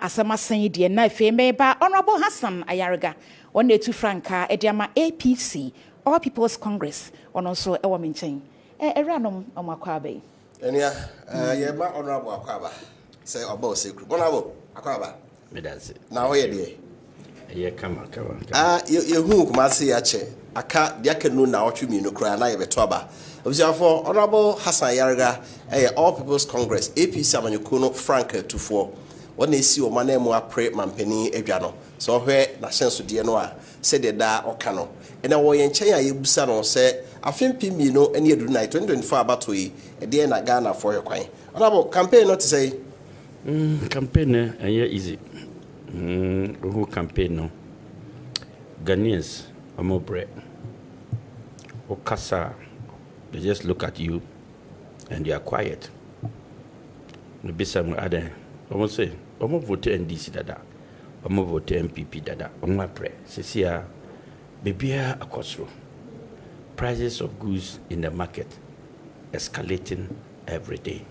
asama san die na femeba Honorable Hasan Ayariga on the two franca ediama APC All People's Congress on also a woman chain ranom omakwabe enia yema Honorable Akwaba say about secret Honorable Akwaba me that's it na hoye de ye kama you hu kuma se ya che aka dia kanu na otwemi no kra na ye beto aba for Honorable Hasan Ayariga All People's Congress APC amanyuko Frank Tufo one esi o manemu apre mampeni edwa no so hwe na hyenso de no a se de da oka no ena wo ye nchen ya yebusa no se afempi mi no ene edu na 2024 abato yi de na Ghana for your kwan Honorable campaign not to say campaign easy who campaign no Ghanaians omobre okasa they just look at you and they are quiet maybe some other almost say almost vote NDC dada almost vote NPP dada almost pray sesia bebia akosro prices of goods in the market escalating every day.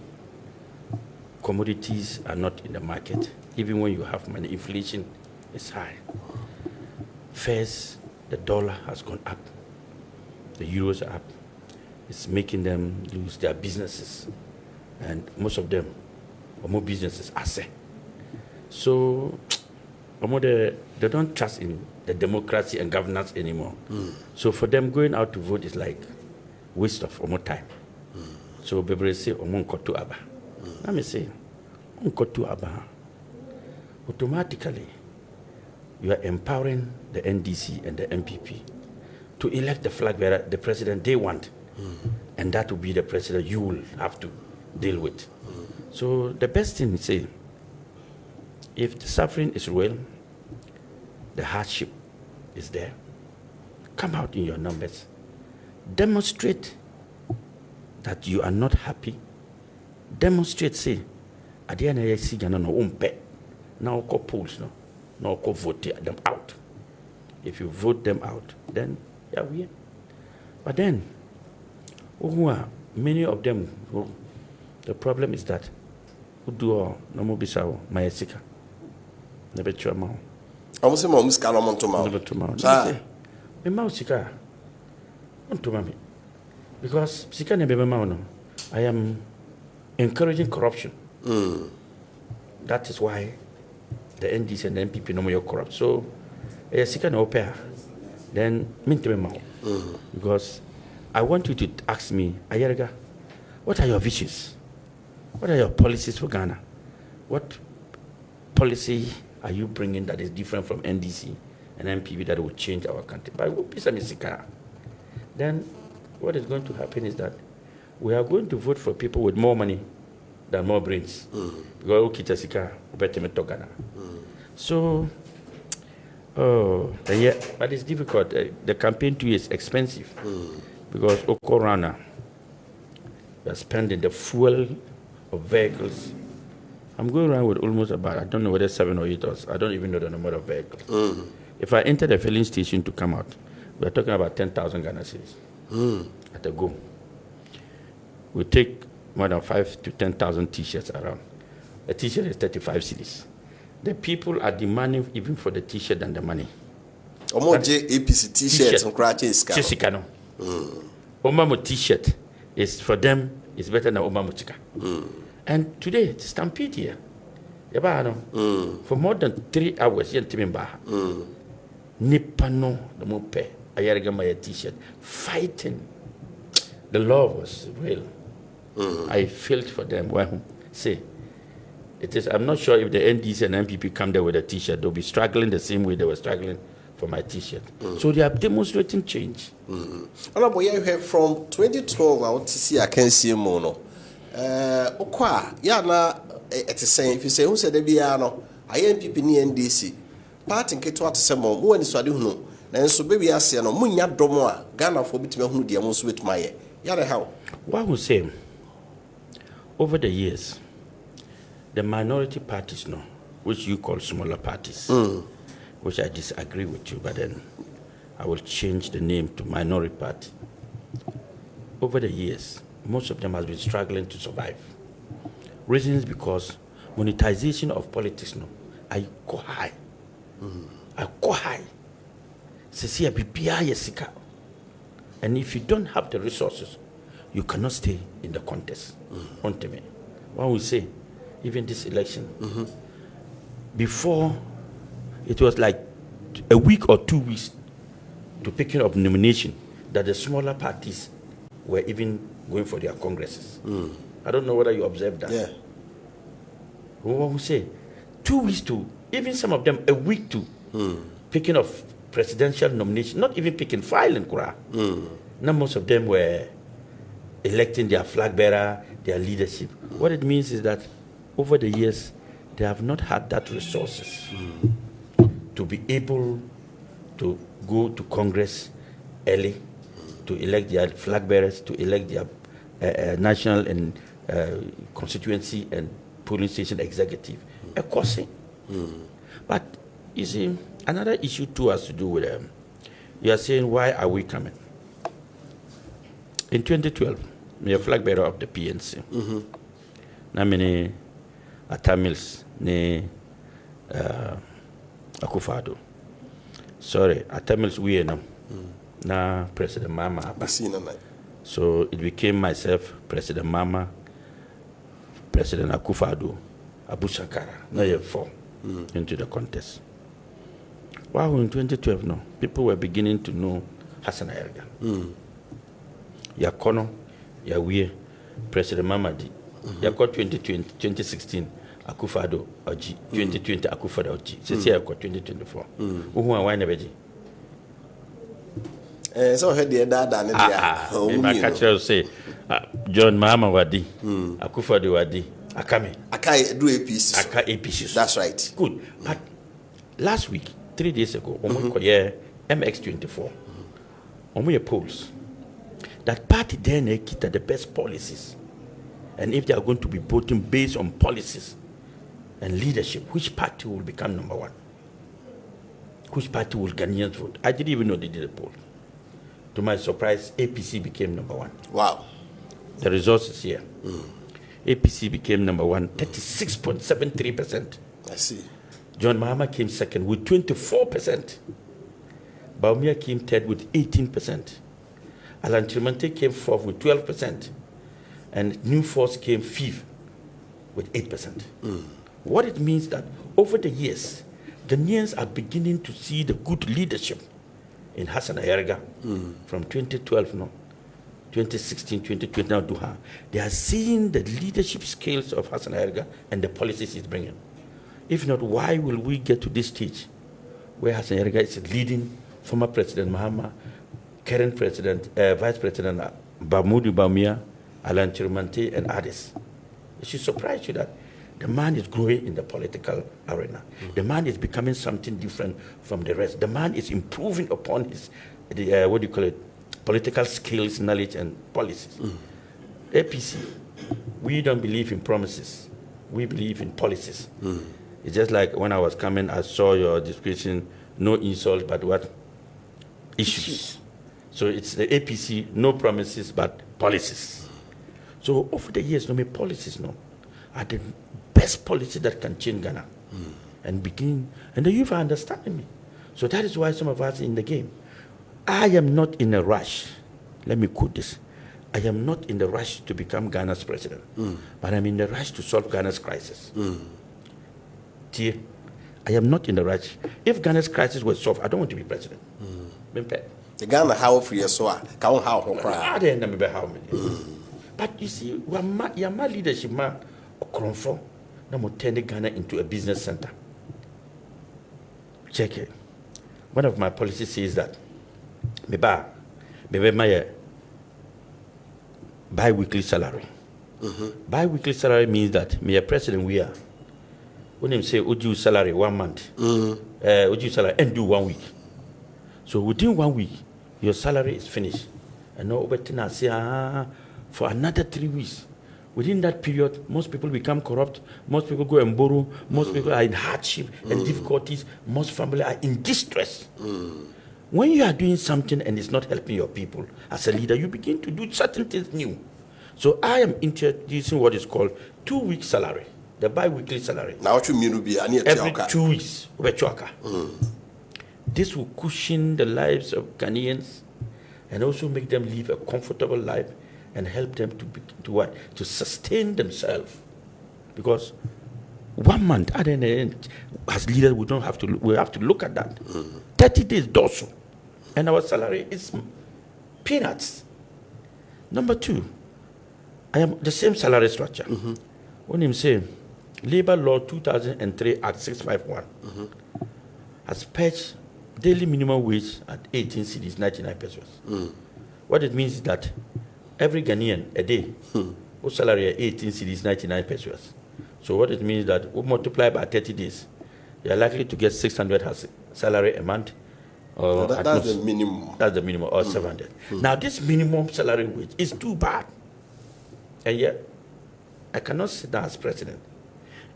Commodities are not in the market even when you have money. Inflation is high. First, the dollar has gone up, the euros are up. It's making them lose their businesses, and most of them or more businesses are set. So they don't trust in the democracy and governance anymore. So for them, going out to vote is like waste of more time. So people say, kotu aba. Let me say, kotu aba. Automatically, you are empowering the NDC and the NPP to elect the flag bearer, the president they want. And that will be the president you will have to deal with. So the best thing is say, if the suffering is real, the hardship is there, come out in your numbers. Demonstrate that you are not happy. Demonstrate, say, at the end of the year, no pet. Now call polls, no call vote them out. If you vote them out, then yeah, we. But then, many of them, the problem is that who do all no more bisao mayesika. Never try more. Almost a moment, Scalon to Mount. Never tomorrow. Me mousika. On to mommy. Because Sika never mouno. I am encouraging corruption. That is why the NDC and the NPP no more corrupt. So, Sika no pair. Then, mint to me because I want you to ask me, Ayariga, what are your visions? What are your policies for Ghana? What policy are you bringing that is different from NDC and NPP that will change our country? But then what is going to happen is that we are going to vote for people with more money than more brains. Because so, yeah, but it's difficult. The campaign too is expensive because Okorana, we are spending the fuel of vehicles. I'm going around with almost about, I don't know whether 7 or 8 or I don't even know the number of vehicles. If I enter the filling station to come out, we're talking about 10,000 Ghana cedis at a go. We take more than 5 to 10,000 t-shirts around. A t-shirt is 35 cedis. The people are demanding even for the t-shirt than the money. APC t-shirts and crutches. Omamo t-shirt is for them is better than Omamo chika. And today it's stampede here. For more than 3 hours, Nipano the mope Ayariga my t-shirt fighting. The law was real. I felt for them. Well, say it is. I'm not sure if the NDC and NPP come there with a t-shirt, they'll be struggling the same way they were struggling for my t-shirt. So they are demonstrating change. Honorable, you have from 2012 I want to see I can see mono. Okwa ya na it is saying if you say who said be no NPP and NDC party nketo atesemo mo ani swade hunu na enso bebi ase no munya domo a Ghana for bitime hunu de mo so betumaye ya the how what we say over the years the minority parties no which you call smaller parties which I disagree with you, but then I will change the name to minority party. Over the years, most of them has been struggling to survive. Reasons because monetization of politics I go high. I go high. See, I be sika. And if you don't have the resources, you cannot stay in the contest. Ultimately, one will say, even this election, before it was like a week or 2 weeks to picking up nomination that the smaller parties were even going for their congresses. I don't know whether you observed that. Yeah. One will say 2 weeks to, even some of them a week to picking of presidential nomination, not even picking, filing Kura. Now most of them were electing their flag bearer, their leadership. What it means is that over the years, they have not had that resources to be able to go to Congress early, to elect their flag bearers, to elect their national and constituency and polling station executive. A costing. But you see, another issue too has to do with you are saying, why are we coming? In 2012, me a flag bearer of the PNC. Na many Tamils ne Akufado. Sorry, Tamils we no. Na President Mama. So it became myself, President Mama, President Akufado, Abu Sankara. Now you fall into the contest. Wow, in 2012, no, people were beginning to know Hasan Ayariga. Yakono, Yawie, President Mamadi. Yako 2016, Akufado Oji. 2020, Akufado Oji. Sisi yako 2024. Uhu wa wane beji? So head the dada ne dia. My catcher say, John Mahama wadi, Akufado wadi, Akame. Akai do APC. Aka APC. That's right. Good. But last week, 3 days ago, MX24, on polls, that party then get the best policies. And if they are going to be voting based on policies and leadership, which party will become number one? Which party will Ghanaians vote? I didn't even know they did a poll. To my surprise, APC became number one. Wow. The results is here. APC became number one, 36.73%. I see. John Mahama came second with 24%. Baumia came third with 18%. Alan Tremonti came fourth with 12%. And New Force came fifth with 8%. What it means that over the years, Ghanaians are beginning to see the good leadership in Hasan Ayariga from 2012, 2016, 2020, now Duha. They are seeing the leadership skills of Hasan Ayariga and the policies he's bringing. If not, why will we get to this stage where Hasan Ayariga is leading former President Mahama, current President, Vice President Bamudu Baumia, Alan Tremonti, and others? It should surprise you that the man is growing in the political arena. The man is becoming something different from the rest. The man is improving upon his, political skills, knowledge, and policies. APC, we don't believe in promises. We believe in policies. It's just like when I was coming, I saw your description, no insult, but what? Issues. So it's the APC, no promises, but policies. So over the years, policies are the best policy that can change Ghana and begin. And the youth are understanding me. So that is why some of us in the game. I am not in a rush. Let me quote this. I am not in the rush to become Ghana's president, but I'm in the rush to solve Ghana's crisis. I am not in the rush. If Ghana's crisis was solved, I don't want to be president. The Ghana how for your so how cry. But you see, your leadership man Okronfo now turn Ghana into a business center. Check it. One of my policies says that maybe my bi-weekly salary. Bi-weekly salary means that me a president we are. When him say would you salary 1 month, would you salary and do 1 week. So within 1 week, your salary is finished. And now over say for another 3 weeks. Within that period, most people become corrupt, most people go and borrow, most people are in hardship and difficulties, most families are in distress. When you are doing something and it's not helping your people, as a leader, you begin to do certain things new. So I am introducing what is called 2 week salary. the bi-weekly salary. Now what you mean to be Every 2 weeks, this will cushion the lives of Ghanaians and also make them live a comfortable life and help them to sustain themselves. Because 1 month, at the end, as leaders, we have to look at that. 30 days dorsal, and our salary is peanuts. Number 2, I am the same salary structure. When him say, Labor Law 2003 Act 651 has pledged daily minimum wage at 18 cedis, 99 pesos. What it means is that every Ghanaian a day, whose salary is 18 cedis, 99 pesos. So what it means is that we multiply by 30 days, they are likely to get 600 as salary a month. Or that's the minimum. That's the minimum, or 700. Now this minimum salary wage is too bad. And yet, I cannot sit down as president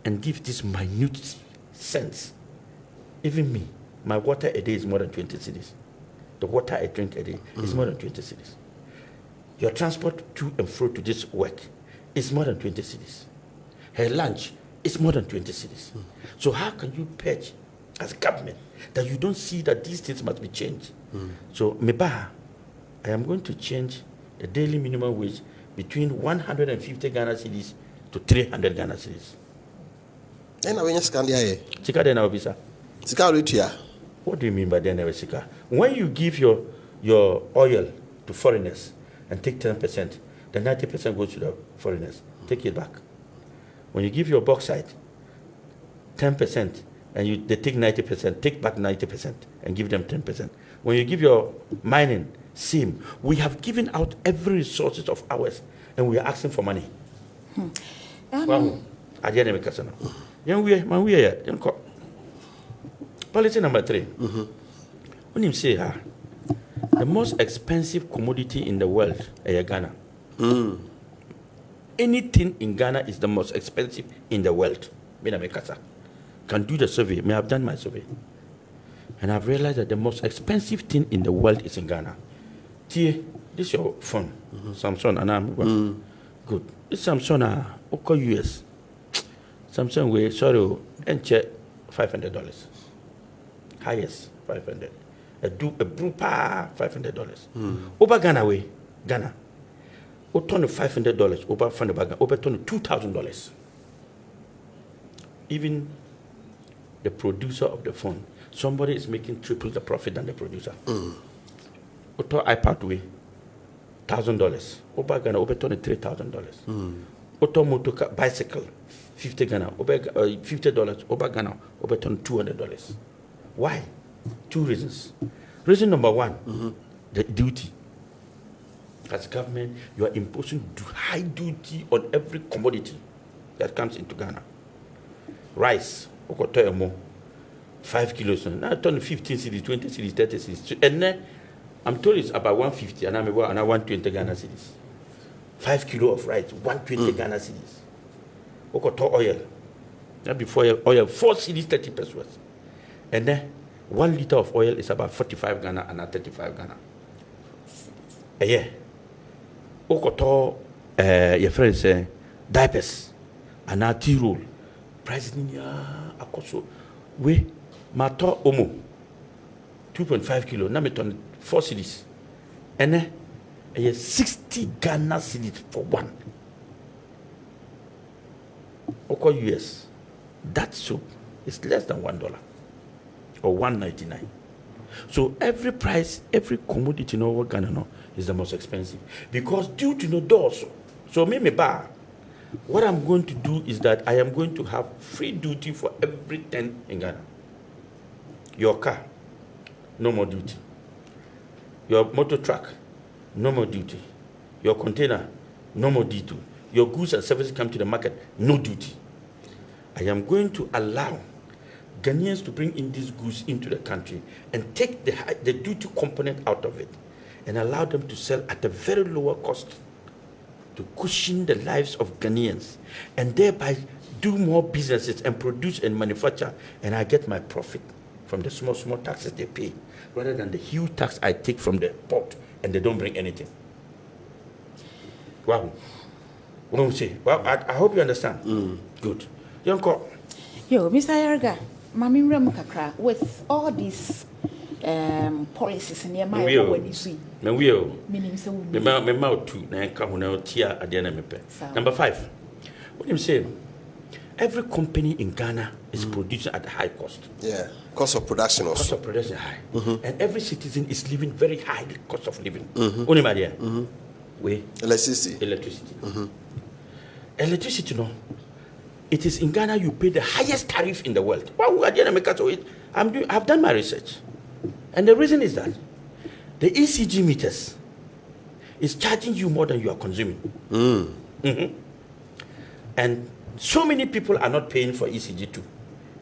and give this minute sense. Even me, my water a day is more than 20 cedis. The water I drink a day is more than 20 cedis. Your transport to and fro to this work is more than 20 cedis. Her lunch is more than 20 cedis. So how can you pledge as government that you don't see that these things must be changed? So Meba, I am going to change the daily minimum wage between 150 Ghana cedis to 300 Ghana cedis. Sika den obisa. Sika rutia. What do you mean by den sika? When you give your oil to foreigners and take 10%, the 90% goes to the foreigners. Take it back. When you give your bauxite 10% and they take 90%, take back 90% and give them 10%. When you give your mining same, we have given out every resources of ours and we are asking for money. Policy number 3. When you say the most expensive commodity in the world is Ghana. Anything in Ghana is the most expensive in the world. Can do the survey. May have done my survey. And I've realized that the most expensive thing in the world is in Ghana. This is your phone. Samsung and I'm good. This Samsung Oko US. Samsung we sorry and check $500. Highest $500. A brupa $500. Over Ghana way. Ghana. Over $500 over from the bag, over $2,000. Even the producer of the phone, somebody is making triple the profit than the producer. Auto iPad way, $1,000. Over Ghana, over $3,000. Auto motor bicycle, 50 Ghana, over $50. Over Ghana, over $200. Why? 2 reasons. Reason number 1, the duty. As government, you are imposing high duty on every commodity that comes into Ghana. Rice, 5 kilos, now turn 15 cedis, 20 cedis, 30 cedis. And then I'm told it's about 150, and I'm 120 Ghana cedis. 5 kilo of rice, 120 Ghana cedis. Oil. Now before oil, 4 cedis, 30 pesos. And then 1 liter of oil is about 45 Ghana and 35 Ghana. A year. Your friend say diapers and a tea roll. Price in akoso. We mato omo 2.5 kilo. Now me turn 4 cedis. And then 60 Ghana cedis for one. Oko US. That soap is less than $1 or $1.99. So every price, every commodity in our Ghana is the most expensive because due to no doors. So me bar, what I'm going to do is that I am going to have free duty for everything in Ghana. Your car, no more duty. Your motor truck, no more duty. Your container, no more duty. Your goods and services come to the market, no duty. I am going to allow Ghanaians to bring in these goods into the country and take the duty component out of it and allow them to sell at a very lower cost to cushion the lives of Ghanaians and thereby do more businesses and produce and manufacture, and I get my profit from the small taxes they pay rather than the huge tax I take from the port and they don't bring anything. Wow. What do we say? Well, I hope you understand. Good. Yonko. Yo, Mr. Ayariga, Mami Kakra, with all these policies in your mind, when you see. Meaning so. Me mouth too, na come now tia at the end. Number 5. What you say? Every company in Ghana is producing at a high cost. Yeah, cost of production also. Cost of production high. And every citizen is living very high cost of living. Only my dear. Electricity. Electricity, no. It is in Ghana you pay the highest tariff in the world. Well, at the end of it, I've done my research. And the reason is that the ECG meters is charging you more than you are consuming. And so many people are not paying for ECG2,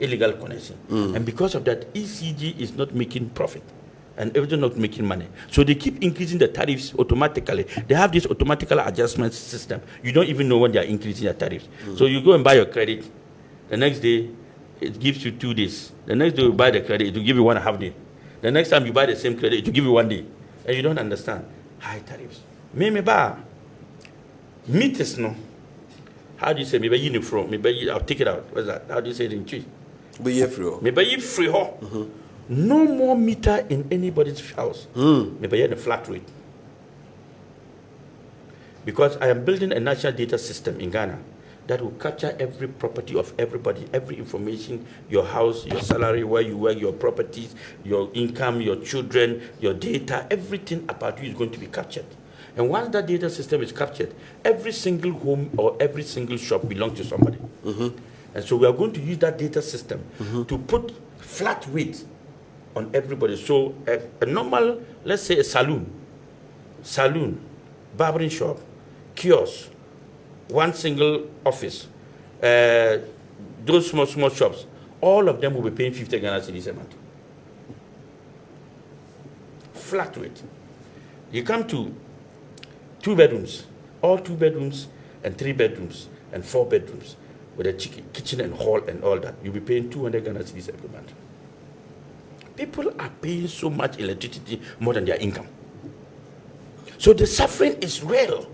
illegal connection. And because of that, ECG is not making profit. And everything not making money. So they keep increasing the tariffs automatically. They have this automatical adjustment system. You don't even know when they are increasing the tariffs. So you go and buy your credit. The next day, it gives you 2 days. The next day you buy the credit, it will give you 1.5 day. The next time you buy the same credit, it will give you 1 day. And you don't understand. High tariffs. Maybe meters, no. How do you say? Maybe uniform. Maybe I'll take it out. What's that? How do you say it in Twi? Maybe free. No more meter in anybody's house. Maybe in a flat rate. Because I am building a national data system in Ghana that will capture every property of everybody, every information, your house, your salary, where you work, your properties, your income, your children, your data, everything about you is going to be captured. And once that data system is captured, every single home or every single shop belongs to somebody. And so we are going to use that data system to put flat rate on everybody. So a normal, let's say a saloon, barbering shop, kiosk, one single office, those small shops, all of them will be paying 50 Ghana cedis a month. Flat rate. You come to 2 bedrooms, all 2 bedrooms and 3 bedrooms and 4 bedrooms with a kitchen and hall and all that, you'll be paying 200 Ghana cedis every month. People are paying so much electricity more than their income. So the suffering is real.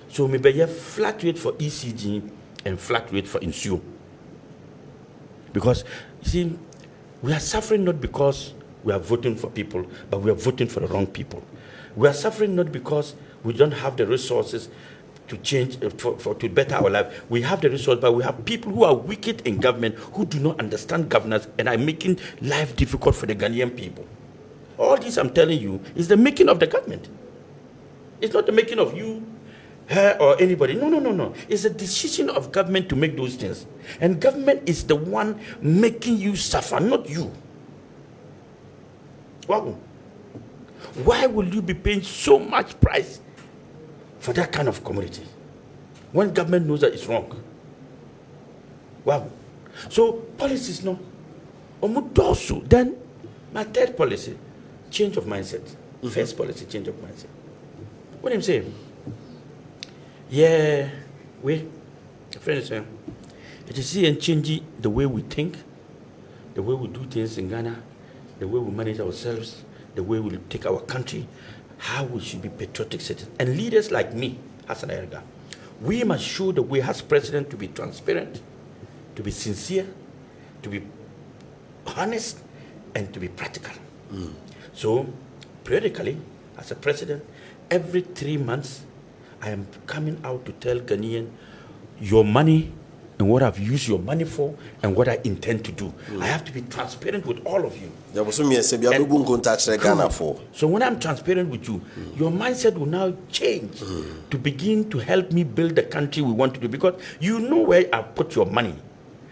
So maybe you have flat rate for ECG and flat rate for Insure. Because, you see, we are suffering not because we are voting for people, but we are voting for the wrong people. We are suffering not because we don't have the resources to change, to better our life. We have the resources, but we have people who are wicked in government, who do not understand governance and are making life difficult for the Ghanaian people. All this I'm telling you is the making of the government. It's not the making of you, her, or anybody. No. It's a decision of government to make those things. And government is the one making you suffer, not you. Wow. Why will you be paying so much price for that kind of commodity when government knows that it's wrong? Wow. So policies, no. Then my third policy, change of mindset. First policy, change of mindset. What am I saying? Yeah, friends, it is here and changing the way we think, the way we do things in Ghana, the way we manage ourselves, the way we take our country, how we should be patriotic citizens. And leaders like me, Hasan Ayariga, we must show the way as president to be transparent, to be sincere, to be honest, and to be practical. So, periodically, as a president, every 3 months, I am coming out to tell Ghanaian your money and what I've used your money for and what I intend to do. I have to be transparent with all of you. So when I'm transparent with you, your mindset will now change to begin to help me build the country we want to do, because you know where I put your money.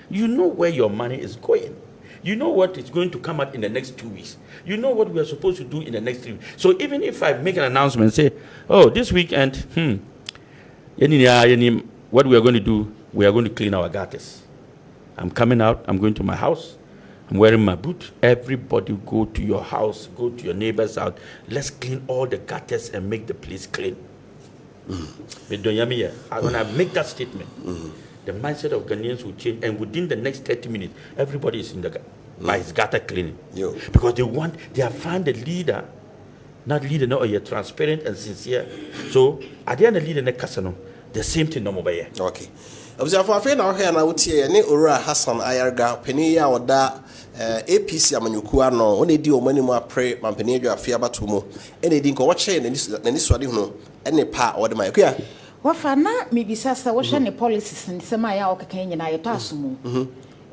You know where your money is going. You know what is going to come out in the next 2 weeks. You know what we are supposed to do in the next 3 weeks. So even if I make an announcement, say, oh, this weekend, what we are going to do, we are going to clean our gutters. I'm coming out, I'm going to my house, I'm wearing my boot. Everybody go to your house, go to your neighbor's house. Let's clean all the gutters and make the place clean. When I make that statement, the mindset of Ghanaians will change, and within the next 30 minutes, everybody is in the by his gutter cleaning. Because they have found a leader, not you're transparent and sincere. So at the end of the leader, The same thing no more by. Okay. Observe for na here na wutie ne Ora Hasan Ayariga pani ya oda APC amanyuku ano one di omani mu apre mampani adwa afia bato mu ene di nko wo che na ni suade hu ene pa wo de mai kwa wafa na mebisa sa wo hwe ne policies nsema ya okeka nyina yeto asomu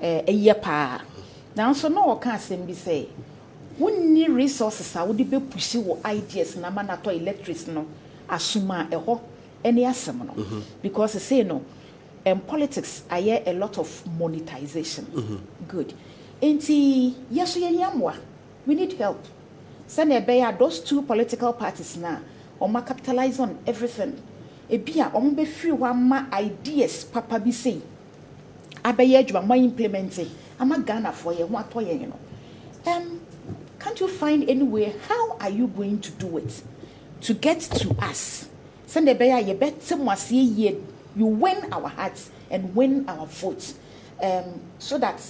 eye pa nanso no wo ka asem bi say wonni resources a wo de bepushi wo ideas na ma na to illiterates no asuma eho ene asem no because say no politics a lot of monetization. Good. Enti yeso yamwa. We need help. Send those two political parties now. Oma capitalize on everything. Ebia ombe free wama ideas papa bi say. Abeye adwa ma implementing. Ama Ghana for ye what you know. Can't you find any way? How are you going to do it to get to us? Send ye bet ye you win our hearts and win our votes, so that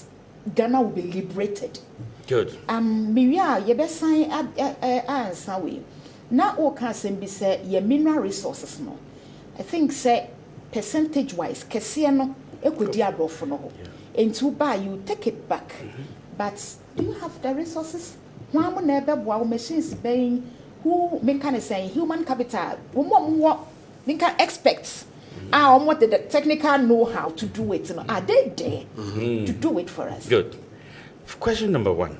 Ghana will be liberated. Good. Miria, ye best sign answer we. Now all can be said ye mineral resources no. I think say percentage wise, Kessben diehard for no. And to buy you take it back. But do you have the resources? One never wow machines being who make kind of say human capital. What we can expect. What the technical know-how to do it? Are they there to do it for us? Good. Question number one.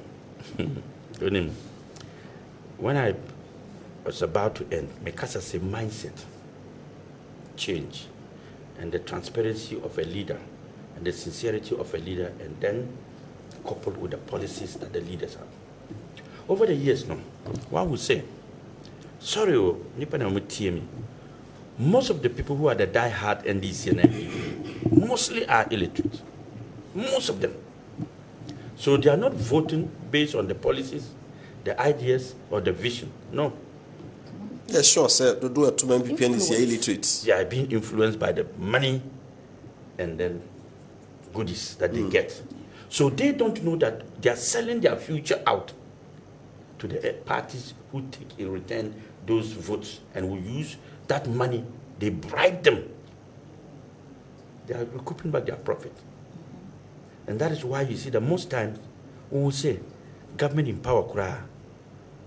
When I was about to end, because it's a mindset change and the transparency of a leader and the sincerity of a leader, and then coupled with the policies that the leaders have. Over the years now, one would say, sorry, most of the people who are the diehard NDC and NPP mostly are illiterate. Most of them. So they are not voting based on the policies, the ideas, or the vision. No. Yeah, sure, sir. To do it to NPP and NDC illiterates. They are being influenced by the money and then goodies that they get. So they don't know that they are selling their future out to the parties who take in return those votes and will use that money. They bribe them. They are recouping back their profit. And that is why you see that most times when we say government in power,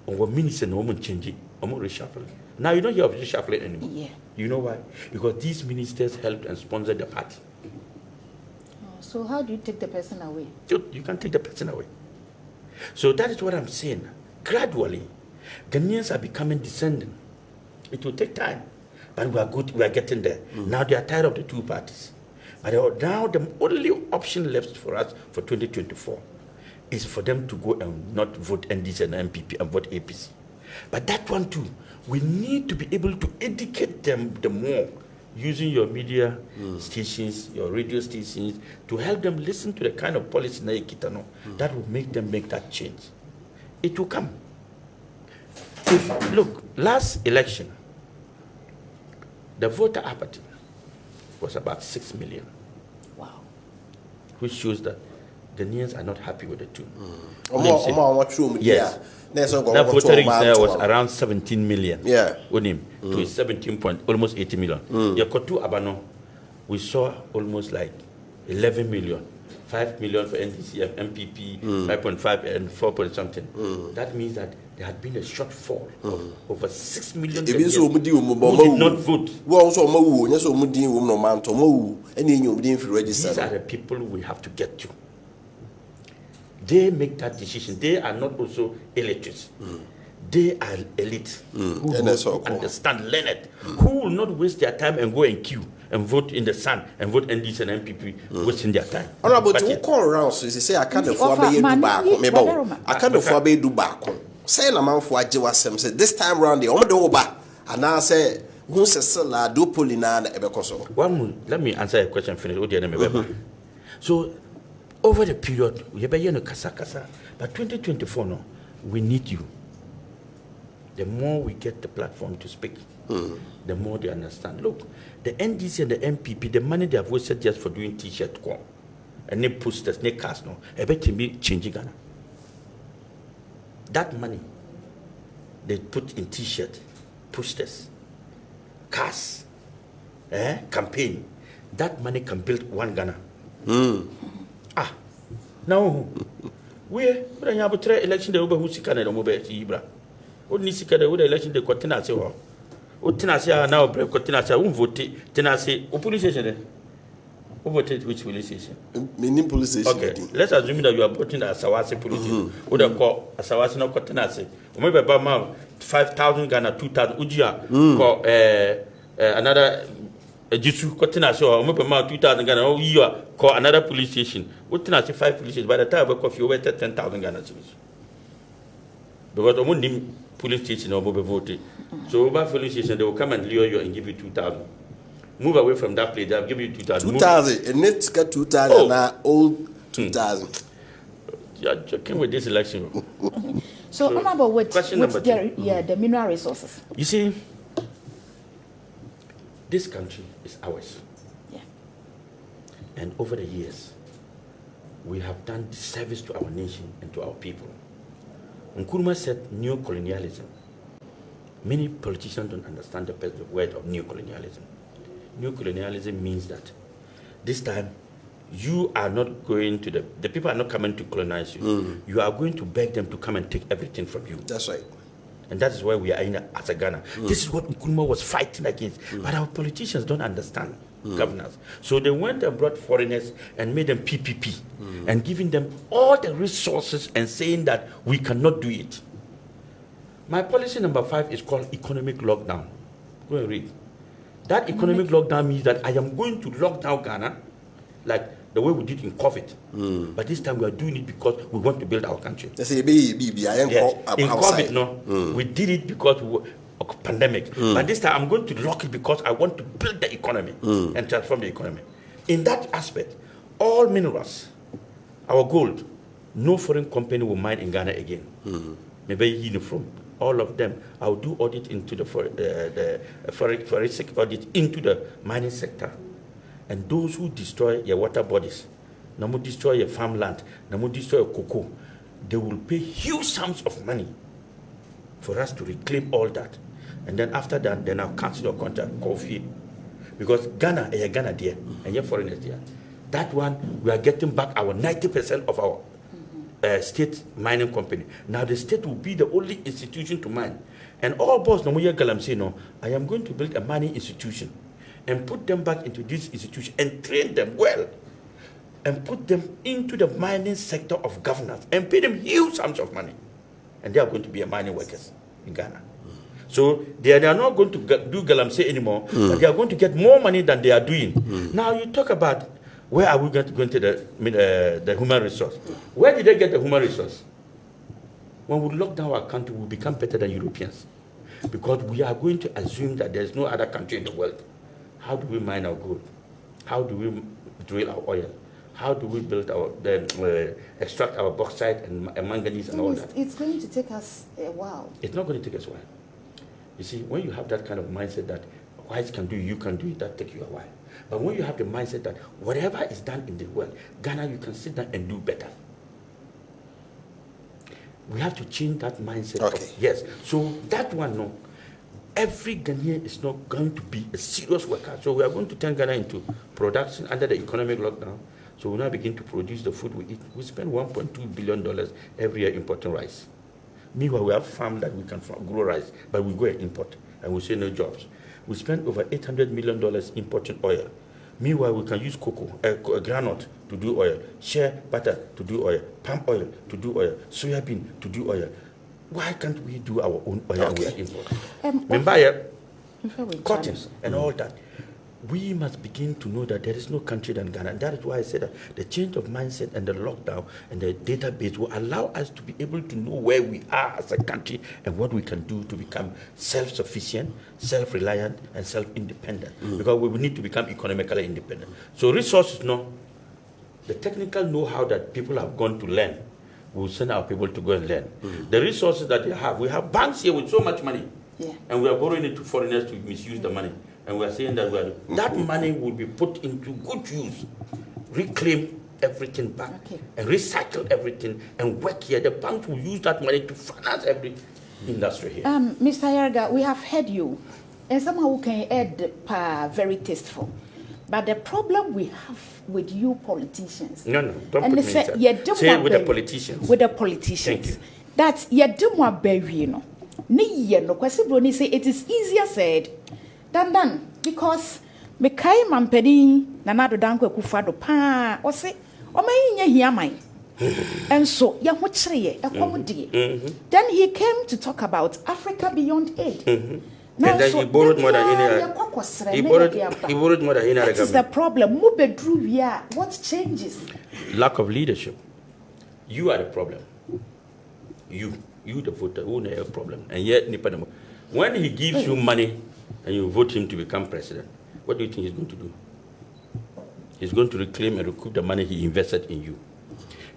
or minister no one change it, or reshuffling. Now you don't hear of reshuffling anymore. Yeah. You know why? Because these ministers helped and sponsored the party. So how do you take the person away? You can take the person away. So that is what I'm saying. Gradually, Ghanaians are becoming descendant. It will take time, but we are good. We are getting there. Now they are tired of the two parties. But now the only option left for us for 2024 is for them to go and not vote NDC and NPP and vote APC. But that one too, we need to be able to educate them the more, using your media stations, your radio stations, to help them listen to the kind of policy that will make them make that change. It will come. Look, last election, the voter apathy was about 6 million. Wow. Which shows that Ghanaians are not happy with the two. Yes. That voter register was around 17 million. Yeah. To 17 point, almost 80 million. Yakotu Abano, we saw almost like 11 million. 5 million for NDC, MPP, 5.5 and 4 point something. That means that there had been a shortfall of over 6 million who did not vote. These are the people we have to get to. They make that decision. They are not also illiterates. They are elite who understand, learned, who will not waste their time and go and queue and vote in the sun and vote NDC and NPP, wasting their time. Honorable, to call around, so you say, I can't afford to do I can't afford to do back. Say, a man for Ajawasem said, this time round, the only over, and now say, who's a seller, do Polina, Ebecoso. One, let me answer a question, finish. So, over the period, we have a kasa, but 2024, no, we need you. The more we get the platform to speak, the more they understand. Look, the NDC and the MPP, the money they have wasted just for doing T-shirt, and they posters, they cast, no, I bet me changing Ghana. That money they put in T-shirt, posters, cars, campaign, that money can build one Ghana. Now, we have a election the over who seek an mobile Ibra. What needs to the election the Cotinasi? What Tinasia now break Cotinasa won't vote Tenasi or police station. Who voted which police station? Meaning police station. Okay, let's assume that you are voting at Sawasi police station. Would have called a Sawasi no Cotinasi. Or maybe about 5,000 Ghana, 2,000 Ujia, call another. Jisu Cotinasi or maybe about 2,000 Ghana, or you call another police station. What Tenasi 5 police stations by the time I coffee you waited 10,000 Ghana. Because I won't police station or mobile voted. So over police station, they will come and lure you and give you 2,000. Move away from that place, they'll give you 2,000. 2,000, and let's get 2,000 now, old 2,000. You're joking with this election. So what about the mineral resources? You see, this country is ours. Yeah. And over the years, we have done disservice to our nation and to our people. Nkrumah said neocolonialism. Many politicians don't understand the word of neocolonialism. Neocolonialism means that this time you are not going to the people are not coming to colonize you. You are going to beg them to come and take everything from you. That's right. And that is why we are in as a Ghana. This is what Nkrumah was fighting against. But our politicians don't understand governance. So they went and brought foreigners and made them PPP and giving them all the resources and saying that we cannot do it. My policy number 5 is called economic lockdown. Go and read. That economic lockdown means that I am going to lock down Ghana like the way we did in COVID. But this time we are doing it because we want to build our country. Yes. In COVID, we did it because of pandemic. But this time I'm going to lock it because I want to build the economy and transform the economy. In that aspect, all minerals, our gold, no foreign company will mine in Ghana again. Maybe uniform. All of them, I will do audit into the forensic audit into the mining sector. And those who destroy your water bodies, no more destroy your farmland, no more destroy your cocoa, they will pay huge sums of money for us to reclaim all that. And then after that, then I'll cancel your contract, coffee. Because Ghana, Ghana there, and your foreigners there. That one, we are getting back our 90% of our state mining company. Now the state will be the only institution to mine. And all boss, no more galam say no, I am going to build a mining institution and put them back into this institution and train them well and put them into the mining sector of governance and pay them huge sums of money. And they are going to be a mining workers in Ghana. So they are not going to do galamsey anymore, but they are going to get more money than they are doing. Now you talk about where are we going to go into the human resource? Where did they get the human resource? When we lock down our country, we become better than Europeans. Because we are going to assume that there is no other country in the world. How do we mine our gold? How do we drill our oil? How do we build extract our bauxite and manganese and all that? It's going to take us a while. It's not going to take us a while. You see, when you have that kind of mindset that whites can do, you can do it, that takes you a while. But when you have the mindset that whatever is done in the world, Ghana, you can sit down and do better. We have to change that mindset. Okay. Yes. So that one, no. Every Ghanaian is not going to be a serious worker. So we are going to turn Ghana into production under the economic lockdown. So we now begin to produce the food we eat. We spend $1.2 billion every year importing rice. Meanwhile, we have farm that we can grow rice, but we go and import, and we say no jobs. We spend over $800 million importing oil. Meanwhile, we can use cocoa, granite to do oil, shea butter to do oil, palm oil to do oil, soybean to do oil. Why can't we do our own oil and we import? Cotton and all that. We must begin to know that there is no country than Ghana. And that is why I said that the change of mindset and the lockdown and the database will allow us to be able to know where we are as a country and what we can do to become self-sufficient, self-reliant, and self-independent. Because we will need to become economically independent. So resources, no. The technical know-how that people have gone to learn, we will send our people to go and learn. The resources that they have, we have banks here with so much money. Yeah. And we are borrowing it to foreigners to misuse the money. And we are saying that that money will be put into good use, reclaim everything back, and recycle everything, and work here. The banks will use that money to finance every industry here. Mr. Ayariga, we have heard you. and somehow we can add very tasteful. But the problem we have with you politicians, no, don't and put they me say, say it with the politicians. With the politicians. Thank you. That you do more baby, no. Kwesi say it is easier said than done because me kai mampedi Nana Danko Akufo-Addo pa o say o mayi nya hia man. And so ya ho kire then he came to talk about Africa beyond aid. Now, and then so he borrowed more than any. He borrowed more than any other government. That is the problem. What changes? Lack of leadership. You are the problem. You the voter, who know a problem. And yet, when he gives you money and you vote him to become president, what do you think he's going to do? He's going to reclaim and recoup the money he invested in you.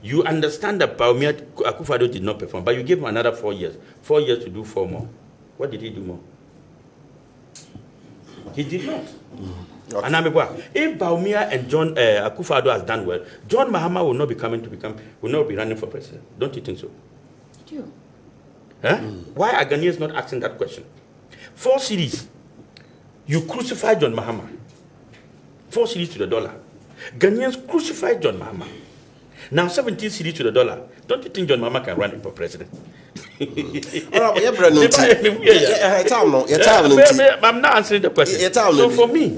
You understand that Akufo-Addo did not perform, but you gave him another 4 years. 4 years to do 4 more. What did he do more? He did not. Okay. And if Bawumia and John Akufo-Addo has done well, John Mahama will not be will not be running for president. Don't you think so? Yeah. Huh? Why are Ghanaians not asking that question? 4 cedis. You crucified John Mahama. 4 cedis to the dollar. Ghanaians crucified John Mahama. Now 17 cedis to the dollar. Don't you think John Mahama can run for president? I'm not answering the question. So for me,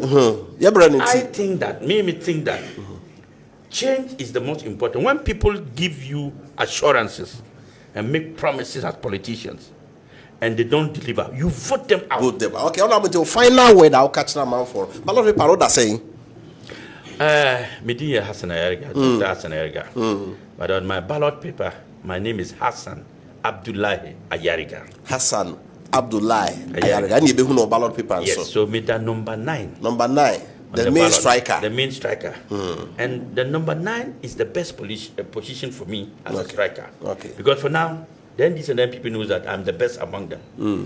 I think that change is the most important. When people give you assurances and make promises as politicians and they don't deliver, you vote them out. Okay, I'm going to final word I'll catch them out for. But a lot of people are saying. Media Hasan Ayariga, Dr. Hasan Ayariga. But on my ballot paper, my name is Hasan Abdullahi Ayariga. Hasan Abdullahi Ayariga. And you be who know ballot paper. Yes, so me that number 9. Number 9. The main ballot, striker. The main striker. And the number 9 is the best position for me as a striker. Okay. Because for now, the NDC and NPP knows that I'm the best among them.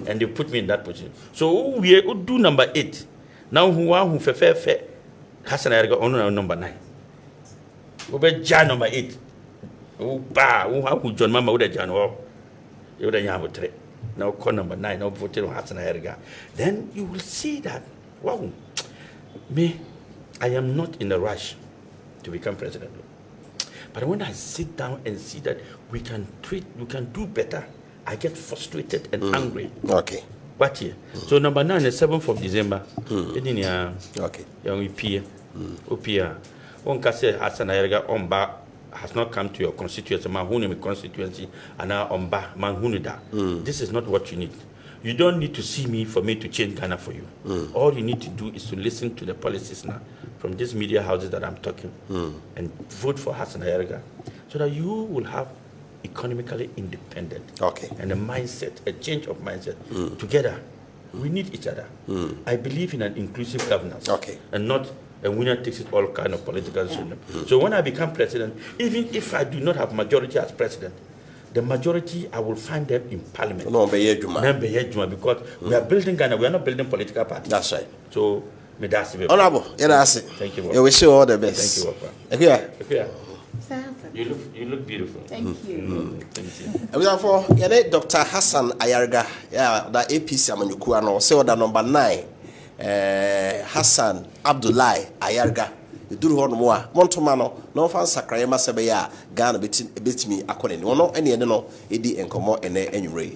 And they put me in that position. So we do number 8. Now who fair Hasan Ayariga on number 9. Who be Jan number 8. Who John Mama would have Jan or you would have 3. Now call number 9. Now vote on Hasan Ayariga. Then you will see that wow. Me, I am not in a rush to become president. But when I sit down and see that we can do better, I get frustrated and angry. Okay. What here? So number 9 is 7th of December. Okay. Young Upia. One can say Hasan Ayariga Omba has not come to your constituency, Manhuni constituency, and now Omba Manhunida. This is not what you need. You don't need to see me for me to change Ghana for you. All you need to do is to listen to the policies now from these media houses that I'm talking and vote for Hasan Ayariga so that you will have economically independent and a mindset, a change of mindset. Together, we need each other. I believe in an inclusive governance and not a winner takes it all kind of political system. So when I become president, even if I do not have majority as president, the majority, I will find them in parliament. Because we are building Ghana, we are not building political parties. That's right. So, Honorable, thank you. We wish you all the best. Thank you. You look beautiful. Thank you. Thank you. For Dr. Hasan Ayariga, the APC Amanyukua, so the number 9, Hasan Abdullahi Ayariga. The do one more, Montomano, no fancy Crayama Sabaya, Ghana betting me according. No, any no, Edi and Como and any ray.